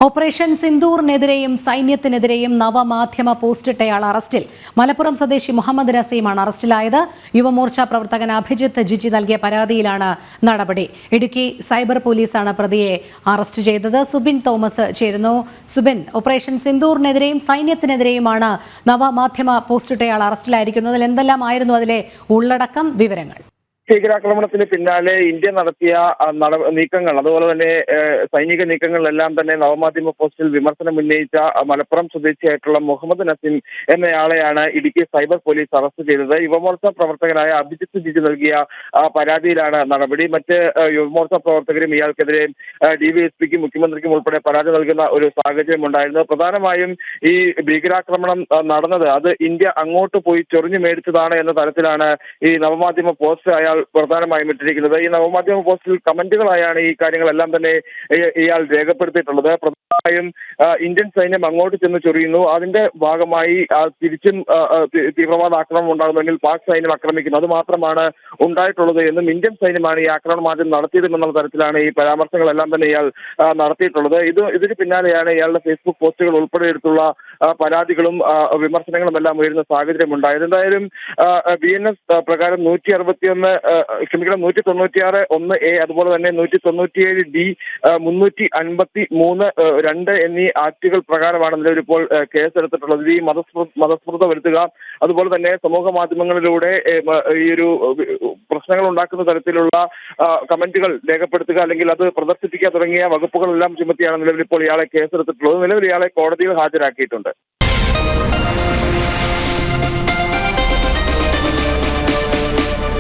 Operation സിന്ദൂറിനെതിരെയും സൈന്യത്തിനെതിരെയും നവമാധ്യമ പോസ്റ്റിട്ടയാൾ അറസ്റ്റിൽ. മലപ്പുറം സ്വദേശി മുഹമ്മദ് നസീമാണ് അറസ്റ്റിലായത്. യുവമോർച്ച പ്രവർത്തകൻ അഭിജിത്ത് ജിജി നൽകിയ പരാതിയിലാണ് നടപടി. ഇടുക്കി സൈബർ പോലീസാണ് പ്രതിയെ അറസ്റ്റ് ചെയ്തത്. സുബിൻ തോമസ് ചേരുന്നു. സുബിൻ, ഓപ്പറേഷൻ സിന്ദൂറിനെതിരെയും സൈന്യത്തിനെതിരെയുമാണ് നവമാധ്യമ പോസ്റ്റിട്ടയാൾ അറസ്റ്റിലായിരിക്കുന്നത്. എന്തെല്ലാമായിരുന്നു അതിലെ ഉള്ളടക്കം? വിവരങ്ങൾ. ഭീകരാക്രമണത്തിന് പിന്നാലെ ഇന്ത്യ നടത്തിയ നീക്കങ്ങൾ, അതുപോലെ തന്നെ സൈനിക നീക്കങ്ങളിലെല്ലാം തന്നെ നവമാധ്യമ പോസ്റ്റിൽ വിമർശനം ഉന്നയിച്ച മലപ്പുറം സ്വദേശിയായിട്ടുള്ള മുഹമ്മദ് നസീം എന്നയാളെയാണ് ഇടുക്കി സൈബർ പോലീസ് അറസ്റ്റ് ചെയ്തത്. യുവമോർച്ച പ്രവർത്തകനായ അഭിജിത്ത് ജിജി നൽകിയ പരാതിയിലാണ് നടപടി. മറ്റ് യുവമോർച്ച പ്രവർത്തകരും ഇയാൾക്കെതിരെ ഡിവൈഎസ്പിക്കും മുഖ്യമന്ത്രിക്കും ഉൾപ്പെടെ പരാതി നൽകുന്ന ഒരു സാഹചര്യം ഉണ്ടായിരുന്നു. പ്രധാനമായും ഈ ഭീകരാക്രമണം നടന്നത് അത് ഇന്ത്യ അങ്ങോട്ട് പോയി ചൊറിഞ്ഞു മേടിച്ചതാണ് എന്ന തരത്തിലാണ് ഈ നവമാധ്യമ പോസ്റ്റ് അയാൾ പ്രധാനമായും ഇട്ടിരിക്കുന്നത്. ഈ നവമാധ്യമ പോസ്റ്റിൽ കമന്റുകളായാണ് ഈ കാര്യങ്ങളെല്ലാം തന്നെ ഇയാൾ രേഖപ്പെടുത്തിയിട്ടുള്ളത്. പ്രധാനമായും ഇന്ത്യൻ സൈന്യം അങ്ങോട്ട് ചെന്ന് ചൊറിയുന്നു, അതിന്റെ ഭാഗമായി തിരിച്ചും തീവ്രവാദ ആക്രമണം ഉണ്ടാകുന്നെങ്കിൽ പാക് സൈന്യം ആക്രമിക്കുന്നു, അത് മാത്രമാണ് ഉണ്ടായിട്ടുള്ളത് എന്നും ഇന്ത്യൻ സൈന്യമാണ് ഈ ആക്രമണം ആദ്യം നടത്തിയതെന്നുള്ള തരത്തിലാണ് ഈ പരാമർശങ്ങളെല്ലാം തന്നെ ഇയാൾ നടത്തിയിട്ടുള്ളത്. ഇതിന് പിന്നാലെയാണ് ഇയാളുടെ ഫേസ്ബുക്ക് പോസ്റ്റുകൾ ഉൾപ്പെടെ എടുത്തുള്ള പരാതികളും വിമർശനങ്ങളും എല്ലാം ഉയരുന്ന സാഹചര്യം ഉണ്ടായത്. എന്തായാലും BNS പ്രകാരം 196(1)A അതുപോലെ തന്നെ 197D 353(2) എന്നീ ആക്ടുകൾ പ്രകാരമാണ് നിലവിലിപ്പോൾ കേസെടുത്തിട്ടുള്ളത്. ഈ മതസ്പൃത വരുത്തുക, അതുപോലെ തന്നെ സമൂഹ മാധ്യമങ്ങളിലൂടെ ഈ ഒരു പ്രശ്നങ്ങൾ ഉണ്ടാക്കുന്ന തരത്തിലുള്ള കമന്റുകൾ രേഖപ്പെടുത്തുക, അല്ലെങ്കിൽ അത് പ്രദർശിപ്പിക്കുക തുടങ്ങിയ വകുപ്പുകളെല്ലാം ചുമത്തിയാണ് നിലവിലിപ്പോൾ ഇയാളെ കേസെടുത്തിട്ടുള്ളത്. നിലവിൽ ഇയാളെ കോടതിയിൽ ഹാജരാക്കിയിട്ടുണ്ട്.